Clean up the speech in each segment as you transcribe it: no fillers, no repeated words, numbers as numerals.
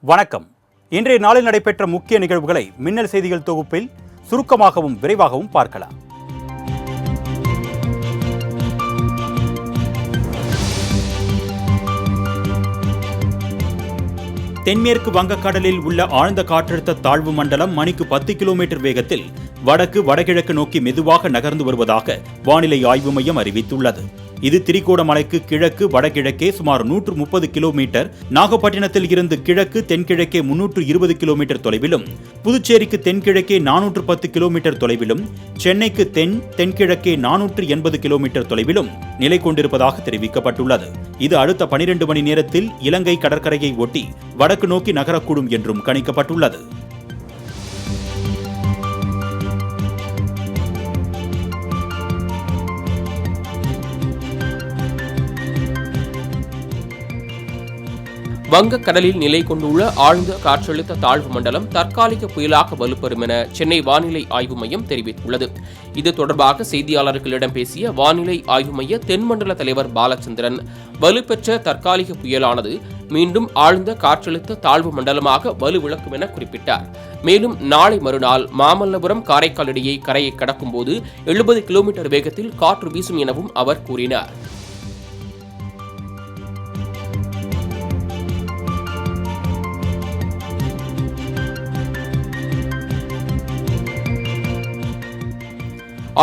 வணக்கம். இன்றைய நாளில் நடைபெற்ற முக்கிய நிகழ்வுகளை மின்னல் செய்திகள் தொகுப்பில் சுருக்கமாகவும் விரைவாகவும் பார்க்கலாம். தென்மேற்கு வங்கக்கடலில் உள்ள ஆழ்ந்த காற்றழுத்த தாழ்வு மண்டலம் மணிக்கு 10 கிலோமீட்டர் வேகத்தில் வடகிழக்கு நோக்கி மெதுவாக நகர்ந்து வருவதாக வானிலை ஆய்வு மையம் அறிவித்துள்ளது. இது திரிகோணமலைக்கு கிழக்கு வடகிழக்கே சுமார் 130 கிலோமீட்டர், நாகப்பட்டினத்தில் இருந்து கிழக்கு தென்கிழக்கே 320 கிலோமீட்டர் தொலைவிலும், புதுச்சேரிக்கு தென்கிழக்கே 410 கிலோமீட்டர் தொலைவிலும், சென்னைக்கு தென்கிழக்கே 480 கிலோமீட்டர் தொலைவிலும் நிலை கொண்டிருப்பதாக தெரிவிக்கப்பட்டுள்ளது. இது அடுத்த 12 மணி நேரத்தில் இலங்கை கடற்கரையை ஒட்டி வடக்கு நோக்கி நகரக்கூடும் என்றும் கணிக்கப்பட்டுள்ளது. வங்கக்கடலில் நிலை கொண்டுள்ள ஆழ்ந்த காற்றழுத்த தாழ்வு மண்டலம் தற்காலிக புயலாக வலுப்பெறும் என சென்னை வானிலை ஆய்வு மையம் தெரிவித்துள்ளது. இது தொடர்பாக செய்தியாளர்களிடம் பேசிய வானிலை ஆய்வு மைய தென்மண்டல தலைவர் பாலச்சந்திரன், வலுப்பெற்ற தற்காலிக புயலானது மீண்டும் ஆழ்ந்த காற்றழுத்த தாழ்வு மண்டலமாக வலுவிழக்கும் என குறிப்பிட்டார். மேலும் நாளை மறுநாள் மாமல்லபுரம் காரைக்கால் இடையே கரையை கடக்கும்போது 70 கிலோமீட்டர் வேகத்தில் காற்று வீசும் எனவும் அவர் கூறினார்.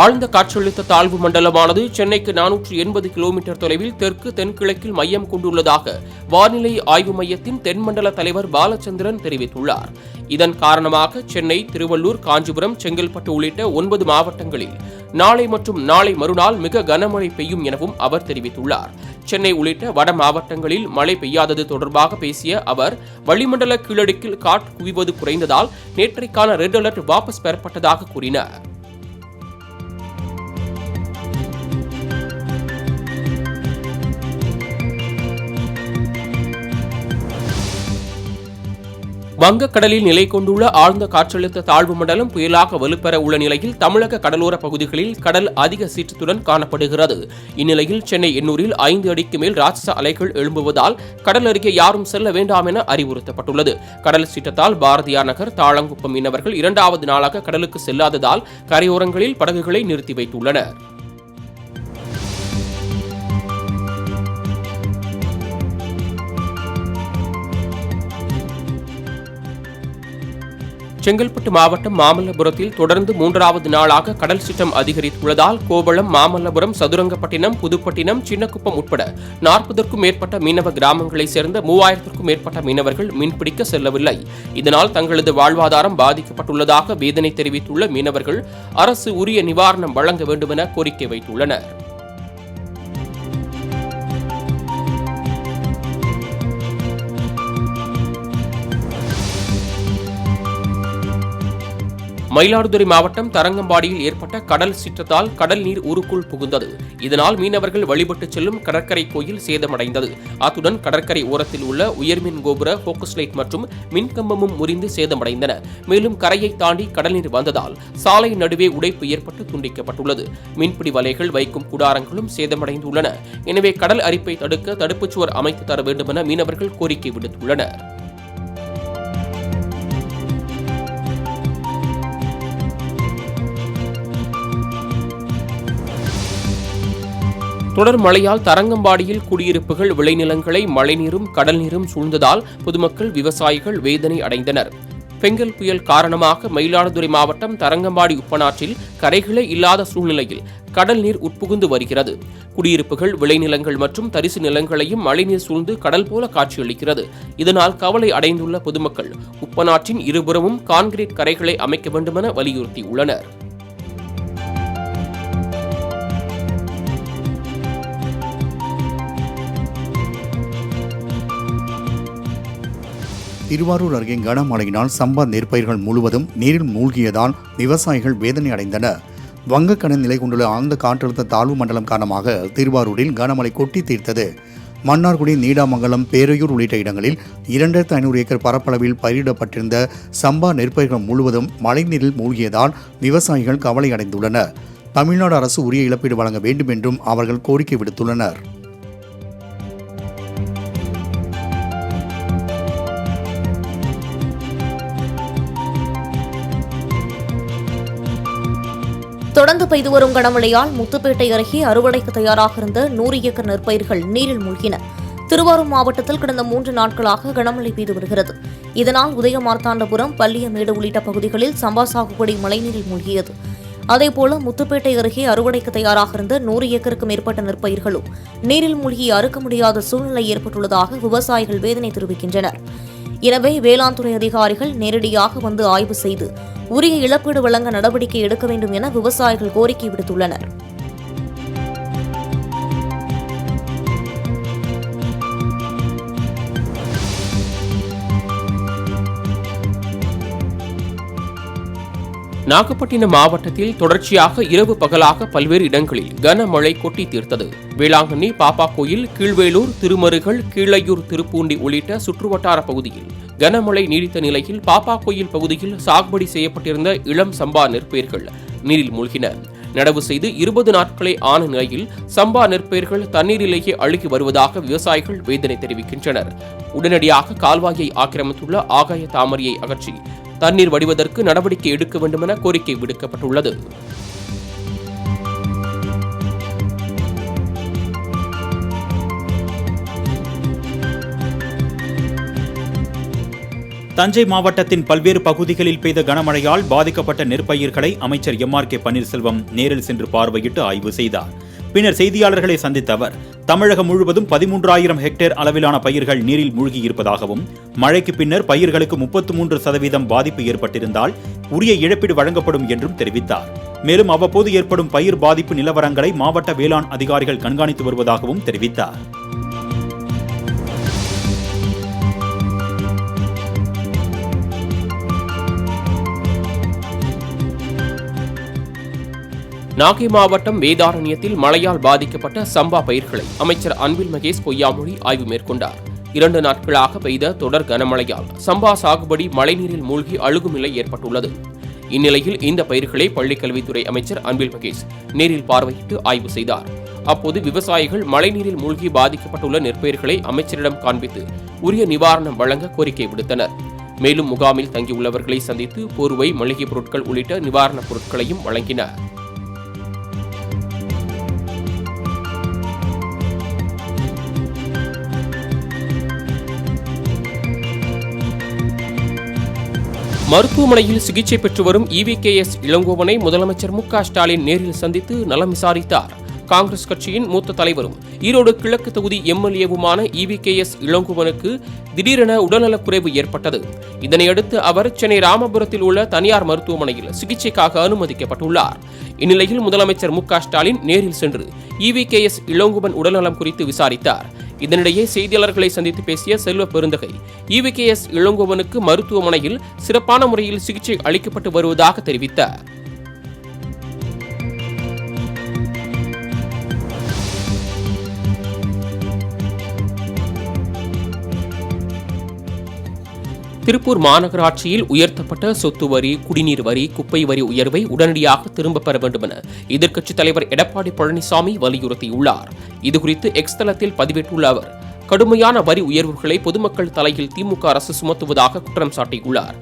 ஆழ்ந்த காற்றழுத்த தாழ்வு மண்டலமானது சென்னைக்கு 480 கிலோமீட்டர் தொலைவில் தெற்கு தென்கிழக்கில் மையம் கொண்டுள்ளதாக வானிலை ஆய்வு மையத்தின் தென்மண்டல தலைவர் பாலச்சந்திரன் தெரிவித்துள்ளார். இதன் காரணமாக சென்னை, திருவள்ளூர், காஞ்சிபுரம், செங்கல்பட்டு உள்ளிட்ட 9 மாவட்டங்களில் நாளை மற்றும் நாளை மறுநாள் மிக கனமழை பெய்யும் எனவும் அவர் தெரிவித்துள்ளார். சென்னை உள்ளிட்ட வட மாவட்டங்களில் மழை பெய்யாதது தொடர்பாக பேசிய அவர், வளிமண்டல கீழடுக்கில் காற்று குவிவது குறைந்ததால் நேற்றைக்கான ரெட் அலர்ட் வாபஸ் பெறப்பட்டதாக கூறினார். வங்கக்கடலில் நிலை கொண்டுள்ள ஆழ்ந்த காற்றழுத்த தாழ்வு மண்டலம் புயலாக வலுப்பெற உள்ள நிலையில் தமிழக கடலோர பகுதிகளில் கடல் அதிக சீற்றத்துடன் காணப்படுகிறது. இந்நிலையில் சென்னை எண்ணூரில் 5 அடிக்கு மேல் ராட்சச அலைகள் எழும்புவதால் கடல் அருகே யாரும் செல்ல வேண்டாம் என அறிவுறுத்தப்பட்டுள்ளது. கடல் சீற்றத்தால் பாரதியார் நகர், தாளங்குப்பம் மீனவர்கள் 2வது நாளாக கடலுக்கு செல்லாததால் கரையோரங்களில் படகுகளை நிறுத்தி வைத்துள்ளனர். செங்கல்பட்டு மாவட்டம் மாமல்லபுரத்தில் தொடர்ந்து 3வது நாளாக கடல் சீற்றம் அதிகரித்துள்ளதால் கோவளம், மாமல்லபுரம், சதுரங்கப்பட்டினம், புதுப்பட்டினம், சின்னக்குப்பம் உட்பட 40க்கும் மேற்பட்ட மீனவ கிராமங்களைச் சேர்ந்த 3000க்கும் மேற்பட்ட மீனவர்கள் மீன்பிடிக்க செல்லவில்லை. இதனால் தங்களது வாழ்வாதாரம் பாதிக்கப்பட்டுள்ளதாக வேதனை தெரிவித்துள்ள மீனவர்கள் அரசு உரிய நிவாரணம் வழங்க வேண்டும் என கோரிக்கை வைத்துள்ளனர். மயிலாடுதுறை மாவட்டம் தரங்கம்பாடியில் ஏற்பட்ட கடல் சீற்றத்தால் கடல் நீர் ஊருக்குள் புகுந்தது. இதனால் மீனவர்கள் வழிபட்டு செல்லும் கடற்கரை கோயில் சேதமடைந்தது. அத்துடன் கடற்கரை ஓரத்தில் உள்ள உயர்மின் கோபுர, போக்கஸ் லைட் மற்றும் மின்கம்பமும் முறிந்து சேதமடைந்தன. மேலும் கரையை தாண்டி கடல் நீர் வந்ததால் சாலை நடுவே உடைப்பு ஏற்பட்டு துண்டிக்கப்பட்டுள்ளது. மீன்பிடி வலைகள் வைக்கும் கூடாரங்களும் சேதமடைந்துள்ளன. எனவே கடல் அரிப்பை தடுக்க தடுப்புச்சுவர் அமைத்து தர வேண்டும் என மீனவர்கள் கோரிக்கை விடுத்துள்ளனர். தொடர் மழையால் தரங்கம்பாடியில் குடியிருப்புகள், விளைநிலங்களை மழைநீரும் கடல் நீரும் சூழ்ந்ததால் பொதுமக்கள், விவசாயிகள் வேதனை அடைந்தனர். பெங்கல் புயல் காரணமாக மயிலாடுதுறை மாவட்டம் தரங்கம்பாடி உப்பனாற்றில் கரைகளே இல்லாத சூழ்நிலையில் கடல் நீர் உட்புகுந்து வருகிறது. குடியிருப்புகள், விளைநிலங்கள் மற்றும் தரிசு நிலங்களையும் மழைநீர் சூழ்ந்து கடல் போல காட்சியளிக்கிறது. இதனால் கவலை அடைந்துள்ள பொதுமக்கள் உப்பனாற்றின் இருபுறமும் கான்கிரீட் கரைகளை அமைக்க வேண்டுமென வலியுறுத்தியுள்ளனர். திருவாரூர் அருகே கனமழையினால் சம்பா நெற்பயிர்கள் முழுவதும் நீரில் மூழ்கியதால் விவசாயிகள் வேதனை அடைந்தனர். வங்கக்கடலில் நிலை கொண்டுள்ள ஆழ்ந்த காற்றழுத்த தாழ்வு மண்டலம் காரணமாக திருவாரூரில் கனமழை கொட்டி தீர்த்தது. மன்னார்குடி, நீடாமங்கலம், பேரையூர் உள்ளிட்ட இடங்களில் 2500 ஏக்கர் பரப்பளவில் பயிரிடப்பட்டிருந்த சம்பா நெற்பயிர்கள் முழுவதும் மழைநீரில் மூழ்கியதால் விவசாயிகள் கவலை அடைந்துள்ளனர். தமிழ்நாடு அரசு உரிய இழப்பீடு வழங்க வேண்டும் என்றும் அவர்கள் கோரிக்கை விடுத்துள்ளனர். தொடர்ந்து பெய்து வரும் கனமழையால் முத்துப்பேட்டை அருகே அறுவடைக்கு தயாராக இருந்த 100 ஏக்கர் நெற்பயிர்கள் நீரில் மூழ்கின. திருவாரூர் மாவட்டத்தில் கடந்த 3 நாட்களாக கனமழை பெய்து வருகிறது. இதனால் உதயமார்த்தாண்டபுரம், பள்ளியமேடு உள்ளிட்ட பகுதிகளில் சம்பா சாகுபடி மழைநீரில் மூழ்கியது. அதேபோல முத்துப்பேட்டை அருகே அறுவடைக்கு தயாராக இருந்த 100 ஏக்கருக்கு மேற்பட்ட நெற்பயிர்களும் நீரில் மூழ்கி அறுக்க முடியாத சூழ்நிலை ஏற்பட்டுள்ளதாக விவசாயிகள் வேதனை தெரிவிக்கின்றனர். எனவே வேளாண் துறை அதிகாரிகள் நேரடியாக வந்து ஆய்வு செய்து உரிய இழப்பீடு வழங்க நடவடிக்கை எடுக்க வேண்டும் என விவசாயிகள் கோரிக்கை விடுத்துள்ளனர். நாகப்பட்டினம் மாவட்டத்தில் தொடர்ச்சியாக இரவு பகலாக பல்வேறு இடங்களில் கனமழை கொட்டி தீர்த்தது. வேளாங்கண்ணி, பாப்பாக்கோயில், கீழ்வேலூர், திருமருகல், கீழையூர், திருப்பூண்டி உள்ளிட்ட சுற்றுவட்டார பகுதியில் கனமழை நீடித்த நிலையில் பாப்பாக்கோயில் பகுதியில் சாகுபடி செய்யப்பட்டிருந்த இளம் சம்பா நெற்பயிர்கள் நீரில் மூழ்கின. நடவு செய்து 20 நாட்களே ஆன நிலையில் சம்பா நெற்பயிர்கள் தண்ணீரிலேயே அழுகி வருவதாக விவசாயிகள் வேதனை தெரிவிக்கின்றனர். உடனடியாக கால்வாயை ஆக்கிரமித்துள்ள ஆகாய தாமரையை அகற்றி தண்ணீர் வடிவதற்கு நடவடிக்கை எடுக்க வேண்டும் என கோரிக்கை விடுக்கப்பட்டுள்ளது. தஞ்சை மாவட்டத்தின் பல்வேறு பகுதிகளில் பெய்த கனமழையால் பாதிக்கப்பட்ட நெற்பயிர்களை அமைச்சர் எம்.ஆர்.கே. பன்னீர்செல்வம் நேரில் சென்று பார்வையிட்டு ஆய்வு செய்தார். பின்னர் செய்தியாளர்களை சந்தித்த அவர் தமிழகம் முழுவதும் 13,000 ஹெக்டேர் அளவிலான பயிர்கள் நீரில் மூழ்கியிருப்பதாகவும் மழைக்கு பின்னர் பயிர்களுக்கு 33% பாதிப்பு ஏற்பட்டிருந்தால் உரிய இழப்பீடு வழங்கப்படும் என்றும் தெரிவித்தார். மேலும் அவ்வப்போது ஏற்படும் பயிர் பாதிப்பு நிலவரங்களை மாவட்ட வேளாண் அதிகாரிகள் கண்காணித்து வருவதாகவும் தெரிவித்தார். நாகை மாவட்டம் வேதாரண்யத்தில் மழையால் பாதிக்கப்பட்ட சம்பா பயிர்களை அமைச்சர் அன்பில் மகேஷ் பொய்யாமொழி ஆய்வு மேற்கொண்டார். 2 நாட்களாக பெய்த தொடர் கனமழையால் சம்பா சாகுபடி மழைநீரில் மூழ்கி அழுகும் நிலை ஏற்பட்டுள்ளது. இந்நிலையில் இந்த பயிர்களை பள்ளிக்கல்வித்துறை அமைச்சர் அன்பில் மகேஷ் நேரில் பார்வையிட்டு ஆய்வு செய்தார். அப்போது விவசாயிகள் மழைநீரில் மூழ்கி பாதிக்கப்பட்டுள்ள நெற்பயிர்களை அமைச்சரிடம் காண்பித்து உரிய நிவாரணம் வழங்க கோரிக்கை விடுத்தனர். மேலும் முகாமில் தங்கியுள்ளவர்களை சந்தித்து போர்வை, மளிகை பொருட்கள் உள்ளிட்ட நிவாரணப் பொருட்களையும் வழங்கினர். மருத்துவமனையில் சிகிச்சை பெற்று வரும் EVKS இளங்கோவனை முதலமைச்சர் மு.க. ஸ்டாலின் நேரில் சந்தித்து நலம் விசாரித்தார். காங்கிரஸ் கட்சியின் மூத்த தலைவரும் ஈரோடு கிழக்கு தொகுதி MLA-வுமான EVKS இளங்கோவனுக்கு திடீரென உடல்நலக்குறைவு ஏற்பட்டது. இதனையடுத்து அவர் சென்னை ராமபுரத்தில் உள்ள தனியார் மருத்துவமனையில் சிகிச்சைக்காக அனுமதிக்கப்பட்டுள்ளார். இந்நிலையில் முதலமைச்சர் மு.க. ஸ்டாலின் நேரில் சென்று EVKS இளங்கோவன் உடல்நலம் குறித்து விசாரித்தார். இதனிடையே செய்தியாளர்களை சந்தித்து பேசிய செல்வ பெருந்தகை EVKS இளங்கோவனுக்கு மருத்துவமனையில் சிறப்பான முறையில் சிகிச்சை அளிக்கப்பட்டு வருவதாக தெரிவித்தார். திருப்பூர் மாநகராட்சியில் உயர்த்தப்பட்ட சொத்து வரி, குடிநீர் வரி, குப்பை வரி உயர்வை உடனடியாக திரும்பப் பெற வேண்டும் என எதிர்க்கட்சித் தலைவர் எடப்பாடி பழனிசாமி வலியுறுத்தியுள்ளார். இதுகுறித்து எக்ஸ் தளத்தில் பதிவிட்டுள்ள அவர் கடுமையான வரி உயர்வுகளை பொதுமக்கள் தலையில் திமுக அரசு சுமத்துவதாக குற்றம் சாட்டியுள்ளார்.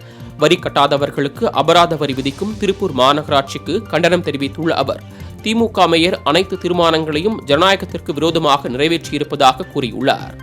வரி கட்டாதவர்களுக்கு அபராத வரி விதிக்கும் திருப்பூர் மாநகராட்சிக்கு கண்டனம் தெரிவித்துள்ள அவர் திமுக மேயர் அனைத்து தீர்மானங்களையும் ஜனநாயகத்திற்கு விரோதமாக நிறைவேற்றியிருப்பதாக கூறியுள்ளார்.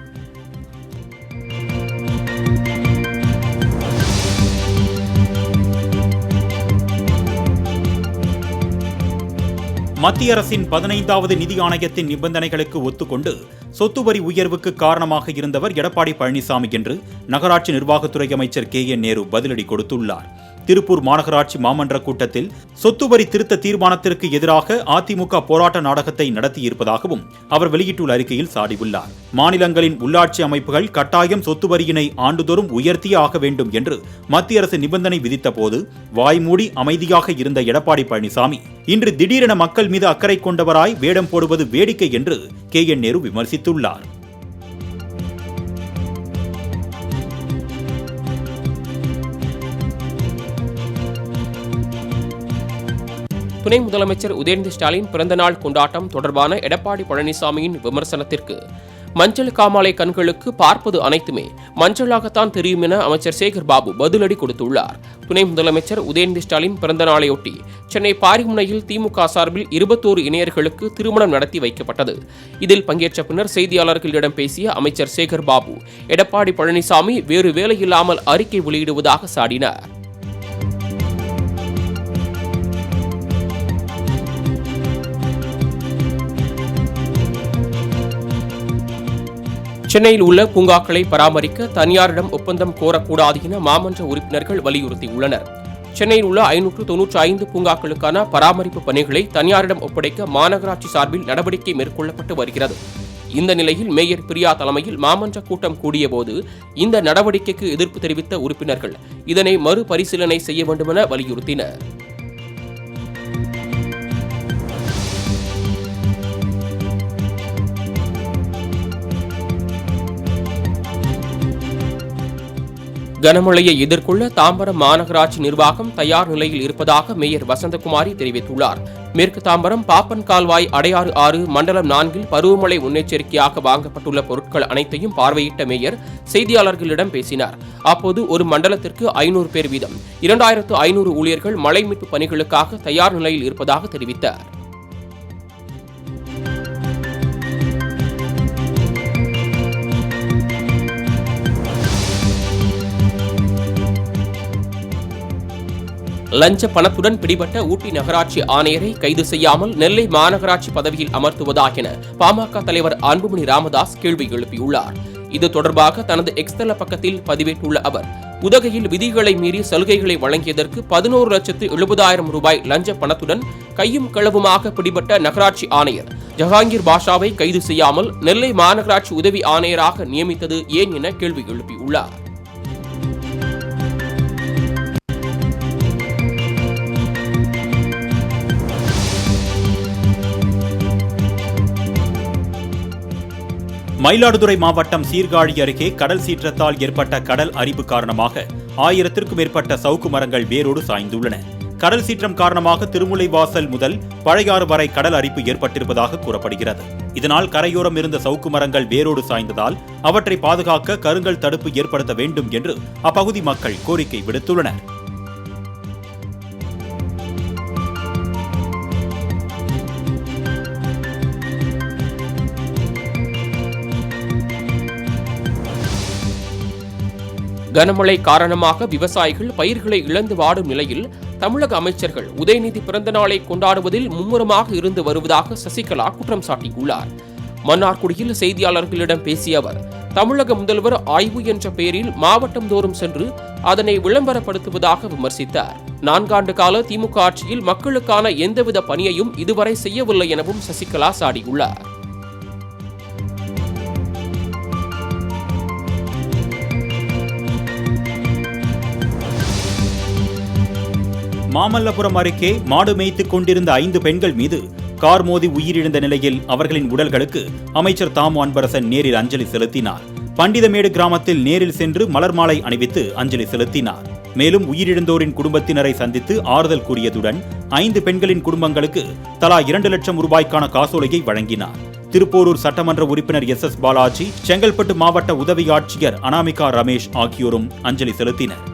மத்திய அரசின் 15வது நிதி ஆணையத்தின் நிபந்தனைகளுக்கு ஒத்துக்கொண்டு சொத்து வரி உயர்வுக்கு காரணமாக இருந்தவர் எடப்பாடி பழனிசாமி என்று நகராட்சி நிர்வாகத்துறை அமைச்சர் KN நேரு பதிலடி கொடுத்துள்ளார். திருப்பூர் மாநகராட்சி மாமன்ற கூட்டத்தில் சொத்து வரி திருத்த தீர்மானத்திற்கு எதிராக அதிமுக போராட்ட நாடகத்தை நடத்தியிருப்பதாகவும் அவர் வெளியிட்டுள்ள அறிக்கையில் சாடியுள்ளார். மாநிலங்களின் உள்ளாட்சி அமைப்புகள் கட்டாயம் சொத்து வரியினை ஆண்டுதோறும் உயர்த்தியே ஆக வேண்டும் என்று மத்திய அரசு நிபந்தனை விதித்த போது வாய்மூடி அமைதியாக இருந்த எடப்பாடி பழனிசாமி இன்று திடீரென மக்கள் மீது அக்கறை கொண்டவராய் வேடம் போடுவது வேடிக்கை என்று KN நேரு விமர்சித்துள்ளார். துணை துணை முதலமைச்சர் உதயநிதி ஸ்டாலின் பிறந்தநாள் கொண்டாட்டம் தொடர்பான எடப்பாடி பழனிசாமியின் விமர்சனத்திற்கு மஞ்சள் காமாலை கண்களுக்கு பார்ப்பது அனைத்துமே மஞ்சளாகத்தான் தெரியும் என அமைச்சர் சேகர் பாபு பதிலடி கொடுத்துள்ளார். துணை முதலமைச்சர் உதயநிதி ஸ்டாலின் பிறந்த நாளையொட்டி சென்னை பாரிமுனையில் திமுக சார்பில் 21 இணையர்களுக்கு திருமணம் நடத்தி வைக்கப்பட்டது. இதில் பங்கேற்ற பின்னர் செய்தியாளர்களிடம் பேசிய அமைச்சர் சேகர் பாபு எடப்பாடி பழனிசாமி வேறு வேலையில்லாமல் அறிக்கை வெளியிடுவதாக சாடினார். சென்னையில் உள்ள பூங்காக்களை பராமரிக்க தனியாரிடம் ஒப்பந்தம் கோரக்கூடாது என மாமன்ற உறுப்பினர்கள் வலியுறுத்தியுள்ளனர். சென்னையில் உள்ள 595 பூங்காக்களுக்கான பராமரிப்பு பணிகளை தனியாரிடம் ஒப்படைக்க மாநகராட்சி சார்பில் நடவடிக்கை மேற்கொள்ளப்பட்டு வருகிறது. இந்த நிலையில் மேயர் பிரியா தலைமையில் மாமன்ற கூட்டம் கூடியபோது இந்த நடவடிக்கைக்கு எதிர்ப்பு தெரிவித்த உறுப்பினர்கள் இதனை மறுபரிசீலனை செய்ய வேண்டுமென வலியுறுத்தினர். கனமழையை எதிர்கொள்ள தாம்பரம் மாநகராட்சி நிர்வாகம் தயார் நிலையில் இருப்பதாக மேயர் வசந்தகுமாரி தெரிவித்துள்ளார். மேற்கு தாம்பரம் பாப்பன் கால்வாய் அடையாறு ஆறு மண்டலம் 4 பருவமழை முன்னெச்சரிக்கையாக வாங்கப்பட்டுள்ள பொருட்கள் அனைத்தையும் பார்வையிட்ட மேயர் செய்தியாளர்களிடம் பேசினார். அப்போது ஒரு மண்டலத்திற்கு 500 பேர் வீதம் 2500 ஊழியர்கள் மழை மீட்பு பணிகளுக்காக தயார் நிலையில் இருப்பதாக தெரிவித்தார். லஞ்ச பணத்துடன் பிடிபட்ட ஊட்டி நகராட்சி ஆணையரை கைது செய்யாமல் நெல்லை மாநகராட்சி பதவியில் அமர்த்துவதா என பாமக தலைவர் அன்புமணி ராமதாஸ் கேள்வி எழுப்பியுள்ளார். இது தொடர்பாக தனது எக்ஸ்தல பக்கத்தில் பதிவிட்டுள்ள அவர், உதகையில் விதிகளை மீறி சலுகைகளை வழங்கியதற்கு 11,70,000 ரூபாய் லஞ்ச பணத்துடன் கையும் களவுமாக பிடிபட்ட நகராட்சி ஆணையர் ஜஹாங்கீர் பாஷாவை கைது செய்யாமல் நெல்லை மாநகராட்சி உதவி ஆணையராக நியமித்தது ஏன் என கேள்வி எழுப்பியுள்ளார். மயிலாடுதுறை மாவட்டம் சீர்காழி அருகே கடல் சீற்றத்தால் ஏற்பட்ட கடல் அரிப்பு காரணமாக 1000க்கும் மேற்பட்ட சவுக்கு மரங்கள் வேரோடு சாய்ந்துள்ளன. கடல் சீற்றம் காரணமாக திருமுல்லைவாசல் முதல் பழையாறு வரை கடல் அரிப்பு ஏற்பட்டிருப்பதாக கூறப்படுகிறது. இதனால் கரையோரம் இருந்த சவுக்கு மரங்கள் வேரோடு சாய்ந்ததால் அவற்றை பாதுகாக்க கருங்கல் தடுப்பு ஏற்படுத்த வேண்டும் என்று அப்பகுதி மக்கள் கோரிக்கை விடுத்துள்ளனர். கனமழை காரணமாக விவசாயிகள் பயிர்களை இழந்து வாடும் நிலையில் தமிழக அமைச்சர்கள் உதயநிதி பிறந்த நாளை கொண்டாடுவதில் மும்முரமாக இருந்து வருவதாக சசிகலா குற்றம் சாட்டியுள்ளார். மன்னார்குடியில் செய்தியாளர்களிடம் பேசிய அவர், தமிழக முதல்வர் ஆய்வு என்ற பெயரில் மாவட்டம் தோறும் சென்று அதனை விளம்பரப்படுத்துவதாக விமர்சித்தார். 4 ஆண்டு கால திமுக ஆட்சியில் மக்களுக்கான எந்தவித பணியையும் இதுவரை செய்யவில்லை எனவும் சசிகலா சாடியுள்ளார். மாமல்லபுரம் அருகே மாடு மேய்த்துக் கொண்டிருந்த 5 பெண்கள் மீது கார் மோதி உயிரிழந்த நிலையில் அவர்களின் உடல்களுக்கு அமைச்சர் தாமு அன்பரசன் நேரில் அஞ்சலி செலுத்தினார். பண்டிதமேடு கிராமத்தில் நேரில் சென்று மலர் மாலை அணிவித்து அஞ்சலி செலுத்தினார். மேலும் உயிரிழந்தோரின் குடும்பத்தினரை சந்தித்து ஆறுதல் கூறியதுடன் 5 பெண்களின் குடும்பங்களுக்கு தலா 2 லட்சம் ரூபாய்க்கான காசோலையை வழங்கினார். திருப்போரூர் சட்டமன்ற உறுப்பினர் SS பாலாஜி, செங்கல்பட்டு மாவட்ட உதவி ஆட்சியர் அனாமிகா ரமேஷ் ஆகியோரும் அஞ்சலி செலுத்தினர்.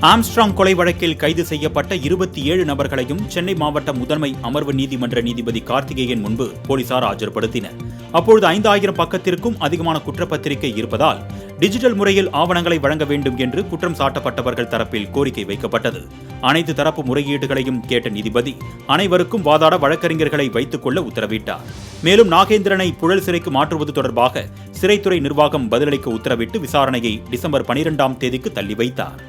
ஆம்ஸ்ட்ராங் கொலை வழக்கில் கைது செய்யப்பட்ட 27 நபர்களையும் சென்னை மாவட்ட முதன்மை அமர்வு நீதிமன்ற நீதிபதி கார்த்திகேயன் முன்பு போலீசார் ஆஜர்படுத்தினர். அப்பொழுது 5000 பக்கத்திற்கும் அதிகமான குற்றப்பத்திரிகை இருப்பதால் டிஜிட்டல் முறையில் ஆவணங்களை வழங்க வேண்டும் என்று குற்றம் சாட்டப்பட்டவர்கள் தரப்பில் கோரிக்கை வைக்கப்பட்டது. அனைத்து தரப்பு முறையீடுகளையும் கேட்ட நீதிபதி அனைவருக்கும் வாதாட வழக்கறிஞர்களை வைத்துக் கொள்ள உத்தரவிட்டார். மேலும் நாகேந்திரனை புழல் சிறைக்கு மாற்றுவது தொடர்பாக சிறைத்துறை நிர்வாகம் பதிலளிக்க உத்தரவிட்டு விசாரணையை டிசம்பர் 12ஆம் தேதிக்கு தள்ளி வைத்தார்.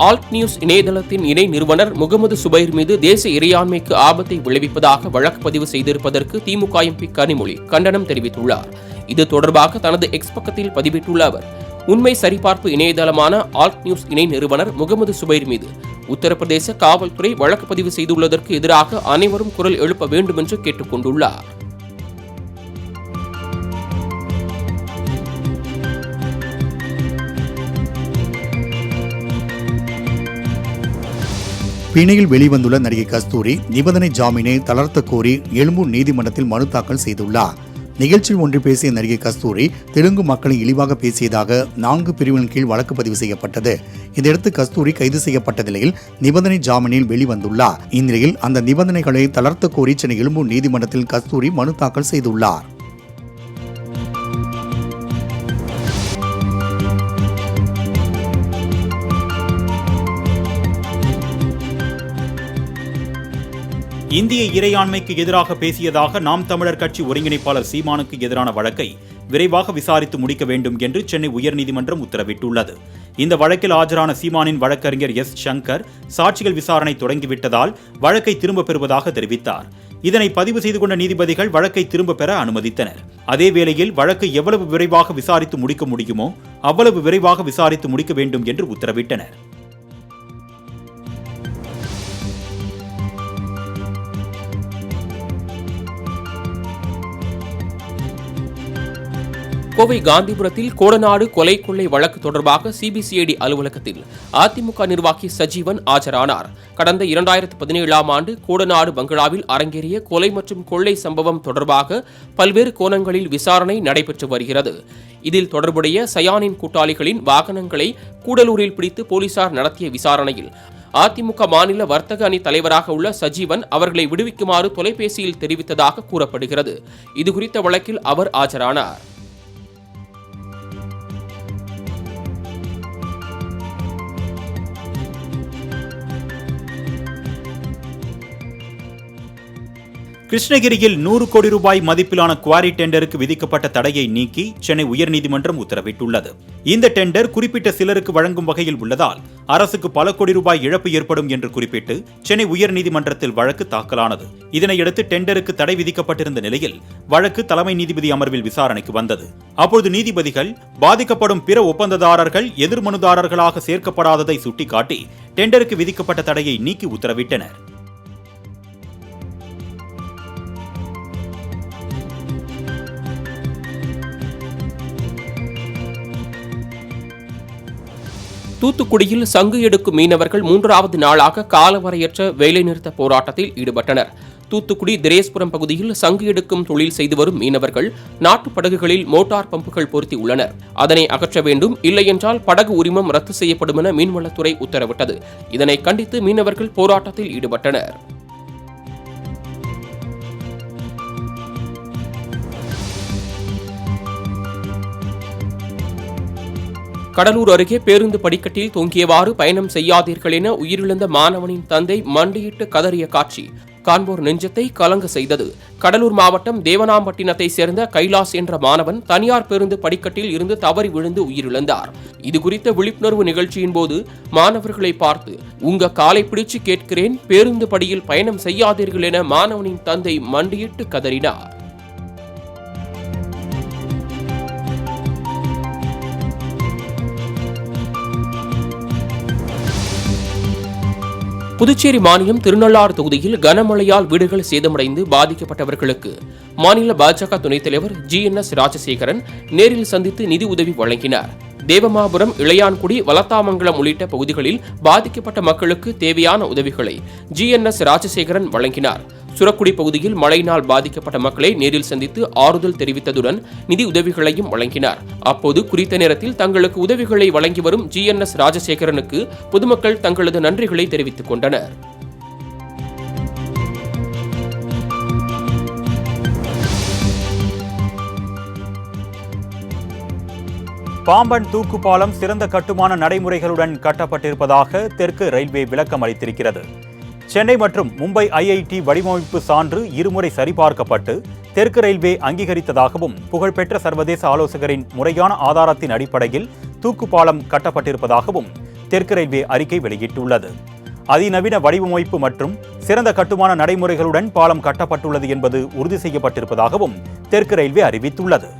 ஆல்ட் நியூஸ் இணையதளத்தின் இணை நிறுவனர் முகமது சுபைர் மீது தேசிய இறையாண்மைக்கு ஆபத்தை விளைவிப்பதாக வழக்கு பதிவு செய்திருப்பதற்கு திமுக MP கனிமொழி கண்டனம் தெரிவித்துள்ளார். இது தொடர்பாக தனது எக்ஸ் பக்கத்தில் பதிவிட்டுள்ள அவர், உண்மை சரிபார்ப்பு இணையதளமான ஆல்ட் நியூஸ் இணை நிறுவனர் முகமது சுபைர் மீது உத்தரப்பிரதேச காவல்துறை வழக்கு பதிவு செய்துள்ளதற்கு எதிராக அனைவரும் குரல் எழுப்ப வேண்டும் என்று கேட்டுக் கொண்டுள்ளார். பிணையில் வெளிவந்துள்ள நடிகை கஸ்தூரி நிபந்தனை ஜாமீனை தளர்த்த கோரி எழும்பூர் நீதிமன்றத்தில் மனு தாக்கல் செய்துள்ளார். நிகழ்ச்சியில் ஒன்று பேசிய நடிகை கஸ்தூரி தெலுங்கு மக்களை இழிவாக பேசியதாக 4 பிரிவுகளின் கீழ் வழக்கு பதிவு செய்யப்பட்டது. இதையடுத்து கஸ்தூரி கைது செய்யப்பட்ட நிலையில் நிபந்தனை ஜாமீனில் வெளிவந்துள்ளார். இந்நிலையில் அந்த நிபந்தனைகளை தளர்த்த கோரி சென்னை எழும்பூர் நீதிமன்றத்தில் கஸ்தூரி மனு தாக்கல் செய்துள்ளார். இந்திய இறையாண்மைக்கு எதிராக பேசியதாக நாம் தமிழர் கட்சி ஒருங்கிணைப்பாளர் சீமானுக்கு எதிரான வழக்கை விரைவாக விசாரித்து முடிக்க வேண்டும் என்று சென்னை உயர்நீதிமன்றம் உத்தரவிட்டுள்ளது. இந்த வழக்கில் ஆஜரான சீமானின் வழக்கறிஞர் எஸ். சங்கர் சாட்சிகள் விசாரணை தொடங்கிவிட்டதால் வழக்கை திரும்பப் பெறுவதாக தெரிவித்தார். இதனை பதிவு செய்து கொண்ட நீதிபதிகள் வழக்கை திரும்பப் பெற அனுமதித்தனர். அதேவேளையில் வழக்கை எவ்வளவு விரைவாக விசாரித்து முடிக்க முடியுமோ அவ்வளவு விரைவாக விசாரித்து முடிக்க வேண்டும் என்று உத்தரவிட்டனர். கோவை காந்திபுரத்தில் கோடநாடு கொலை கொள்ளை வழக்கு தொடர்பாக சிபிசிஐடி அலுவலகத்தில் அதிமுக நிர்வாகி சஜீவன் ஆஜரானார். கடந்த 2017ஆம் ஆண்டு கோடநாடு பங்களாவில் அரங்கேறிய கொலை மற்றும் கொள்ளை சம்பவம் தொடர்பாக பல்வேறு கோணங்களில் விசாரணை நடைபெற்று வருகிறது. இதில் தொடர்புடைய சயானின் கூட்டாளிகளின் வாகனங்களை கூடலூரில் பிடித்து போலீசார் நடத்திய விசாரணையில் அதிமுக மாநில வர்த்தக அணி தலைவராக உள்ள சஜீவன் அவர்களை விடுவிக்குமாறு தொலைபேசியில் தெரிவித்ததாக கூறப்படுகிறது. இதுகுறித்த வழக்கில் அவர் ஆஜரானார். கிருஷ்ணகிரியில் 100 கோடி ரூபாய் மதிப்பிலான குவாரி டெண்டருக்கு விதிக்கப்பட்ட தடையை நீக்கி சென்னை உயர்நீதிமன்றம் உத்தரவிட்டுள்ளது. இந்த டெண்டர் குறிப்பிட்ட சிலருக்கு வழங்கும் வகையில் உள்ளதால் அரசுக்கு பல கோடி ரூபாய் இழப்பு ஏற்படும் என்று குறிப்பிட்டு சென்னை உயர்நீதிமன்றத்தில் வழக்கு தாக்கலானது. இதனையடுத்து டெண்டருக்கு தடை விதிக்கப்பட்டிருந்த நிலையில் வழக்கு தலைமை நீதிபதி அமர்வில் விசாரணைக்கு வந்தது. அப்போது நீதிபதிகள் பாதிக்கப்படும் பிற ஒப்பந்ததாரர்கள் எதிர்மனுதாரர்களாக சேர்க்கப்படாததை சுட்டிக்காட்டி டெண்டருக்கு விதிக்கப்பட்ட தடையை நீக்கி உத்தரவிட்டனர். தூத்துக்குடியில் சங்கு எடுக்கும் மீனவர்கள் 3வது நாளாக காலவரையற்ற வேலைநிறுத்த போராட்டத்தில் ஈடுபட்டனர். தூத்துக்குடி திரேஸ்புரம் பகுதியில் சங்கு எடுக்கும் தொழில் செய்து வரும் மீனவர்கள் நாட்டு படகுகளில் மோட்டார் பம்புகள் பொருத்தி உள்ளனர். அதனை அகற்ற வேண்டும், இல்லையென்றால் படகு உரிமம் ரத்து செய்யப்படும் என மீன்வளத்துறை உத்தரவிட்டது. இதனை கண்டித்து மீனவர்கள் போராட்டத்தில் ஈடுபட்டனர். கடலூர் அருகே பேருந்து படிக்கட்டில் தொங்கியவாறு பயணம் செய்யாதீர்கள் என உயிரிழந்த மாணவனின் தந்தை மண்டியிட்டு கதறிய காட்சி காண்போர் நெஞ்சத்தை கலங்க செய்தது. கடலூர் மாவட்டம் தேவனாம்பட்டினத்தை சேர்ந்த கைலாஸ் என்ற மாணவன் தனியார் பேருந்து படிக்கட்டில் இருந்து தவறி விழுந்து உயிரிழந்தார். இதுகுறித்த விழிப்புணர்வு நிகழ்ச்சியின் போது மாணவர்களை பார்த்து உங்க காலை பிடிச்சு கேட்கிறேன், பேருந்து படியில் பயணம் செய்யாதீர்கள் என மாணவனின் தந்தை மண்டியிட்டு கதறினார். புதுச்சேரி மாநிலம் திருநள்ளாறு தொகுதியில் கனமழையால் வீடுகள் சேதமடைந்து பாதிக்கப்பட்டவர்களுக்கு மாநில பாஜக துணைத் தலைவர் GNS ராஜசேகரன் நேரில் சந்தித்து நிதி உதவி வழங்கினார். தேவமாபுரம், இளையான்குடி, வலத்தாமங்கலம் உள்ளிட்ட பகுதிகளில் பாதிக்கப்பட்ட மக்களுக்கு தேவையான உதவிகளை GNS ராஜசேகரன் வழங்கினார். சுரக்குடி பகுதியில் மழையினால் பாதிக்கப்பட்ட மக்களை நேரில் சந்தித்து ஆறுதல் தெரிவித்ததுடன் நிதி உதவிகளையும் வழங்கினார். அப்போது குறித்த நேரத்தில் தங்களுக்கு உதவிகளை வழங்கி வரும் GNS ராஜசேகரனுக்கு பொதுமக்கள் தங்களது நன்றிகளை தெரிவித்துக் கொண்டனர். பாம்பன் தூக்கு பாலம் சிறந்த கட்டுமான நடைமுறைகளுடன் கட்டப்பட்டிருப்பதாக தெற்கு ரயில்வே விளக்கம் அளித்திருக்கிறது. சென்னை மற்றும் மும்பை IIT வடிவமைப்பு சான்று இருமுறை சரிபார்க்கப்பட்டு தெற்கு ரயில்வே அங்கீகரித்ததாகவும் புகழ்பெற்ற சர்வதேச ஆலோசகரின் முறையான ஆதாரத்தின் அடிப்படையில் தூக்கு பாலம் கட்டப்பட்டிருப்பதாகவும் தெற்கு ரயில்வே அறிக்கை வெளியிட்டுள்ளது. அதிநவீன வடிவமைப்பு மற்றும் சிறந்த கட்டுமான நடைமுறைகளுடன் பாலம் கட்டப்பட்டுள்ளது என்பது உறுதி செய்யப்பட்டிருப்பதாகவும் தெற்கு ரயில்வே அறிவித்துள்ளது.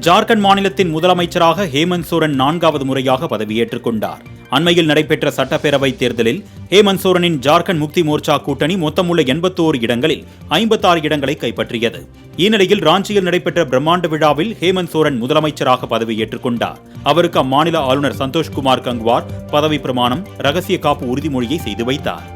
ஜார்க்கண்ட் மாநிலத்தின் முதலமைச்சராக ஹேமந்த் சோரன் 4வது முறையாக பதவியேற்றுக் கொண்டார். அண்மையில் நடைபெற்ற சட்டப்பேரவைத் தேர்தலில் ஹேமந்த் சோரனின் ஜார்க்கண்ட் முக்தி மோர்ச்சா கூட்டணி மொத்தமுள்ள 81 இடங்களில் 56 இடங்களை கைப்பற்றியது. இந்நிலையில் ராஞ்சியில் நடைபெற்ற பிரம்மாண்ட விழாவில் ஹேமந்த் சோரன் முதலமைச்சராக பதவியேற்றுக் கொண்டார். அவருக்கு அம்மாநில ஆளுநர் சந்தோஷ்குமார் கங்குவார் பதவி பிரமாணம், ரகசிய காப்பு உறுதிமொழியை செய்து வைத்தார்.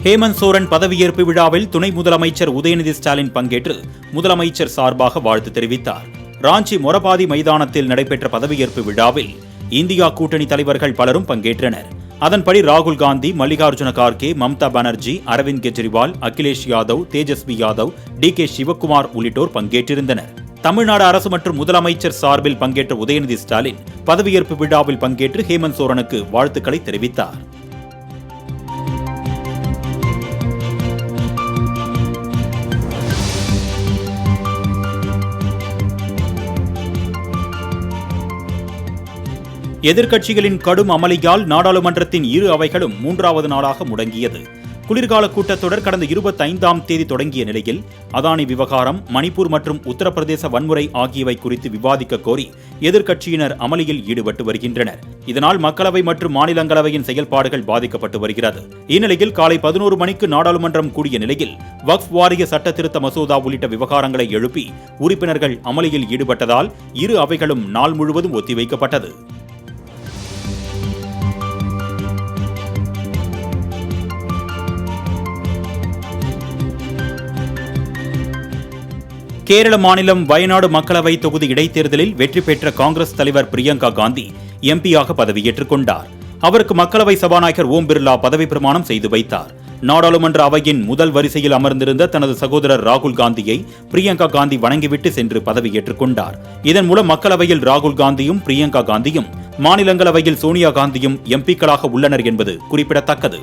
ஹேமந்த் சோரன் பதவியேற்பு விழாவில் துணை முதலமைச்சர் உதயநிதி ஸ்டாலின் பங்கேற்று முதலமைச்சர் சார்பாக வாழ்த்து தெரிவித்தார். ராஞ்சி மொரபாதி மைதானத்தில் நடைபெற்ற பதவியேற்பு விழாவில் இந்தியா கூட்டணி தலைவர்கள் பலரும் பங்கேற்றனர். அதன்படி ராகுல் காந்தி, மல்லிகார்ஜுன கார்கே, மம்தா பானர்ஜி, அரவிந்த் கெஜ்ரிவால், அகிலேஷ் யாதவ், தேஜஸ்வி யாதவ், டி.கே. சிவக்குமார் உள்ளிட்டோர் பங்கேற்றிருந்தனர். தமிழ்நாடு அரசு மற்றும் முதலமைச்சர் சார்பில் பங்கேற்ற உதயநிதி ஸ்டாலின் பதவியேற்பு விழாவில் பங்கேற்று ஹேமந்த் சோரனுக்கு வாழ்த்துக்களை தெரிவித்தார். எதிர்க்கட்சிகளின் கடும் அமளியால் நாடாளுமன்றத்தின் இரு அவைகளும் 3வது நாளாக முடங்கியது. குளிர்கால கூட்டத்தொடர் கடந்த 25ஆம் தேதி தொடங்கிய நிலையில் அதானி விவகாரம், மணிப்பூர் மற்றும் உத்தரப்பிரதேச வன்முறை ஆகியவை குறித்து விவாதிக்க கோரி எதிர்க்கட்சியினர் அமளியில் ஈடுபட்டு வருகின்றனர். இதனால் மக்களவை மற்றும் மாநிலங்களவையின் செயல்பாடுகள் பாதிக்கப்பட்டு வருகிறது. இந்நிலையில் காலை 11 மணிக்கு நாடாளுமன்றம் கூடிய நிலையில் வக்ஃப் வாரிய சட்ட திருத்த மசோதா உள்ளிட்ட விவகாரங்களை எழுப்பி உறுப்பினர்கள் அமளியில் ஈடுபட்டதால் இரு அவைகளும் நாள் முழுவதும் ஒத்திவைக்கப்பட்டது. கேரள மாநிலம் வயநாடு மக்களவை தொகுதி இடைத்தேர்தலில் வெற்றி பெற்ற காங்கிரஸ் தலைவர் பிரியங்கா காந்தி எம்பியாக பதவியேற்றுக் கொண்டார். அவருக்கு மக்களவை சபாநாயகர் ஓம் பிர்லா பதவி பிரமாணம் செய்து வைத்தார். நாடாளுமன்ற அவையின் முதல் வரிசையில் அமர்ந்திருந்த தனது சகோதரர் ராகுல் காந்தியை பிரியங்கா காந்தி வணங்கிவிட்டு சென்று பதவியேற்றுக் கொண்டார். இதன் மூலம் மக்களவையில் ராகுல் காந்தியும் பிரியங்கா காந்தியும், மாநிலங்களவையில் சோனியா காந்தியும் எம்பிக்களாக உள்ளனர் என்பது குறிப்பிடத்தக்கது.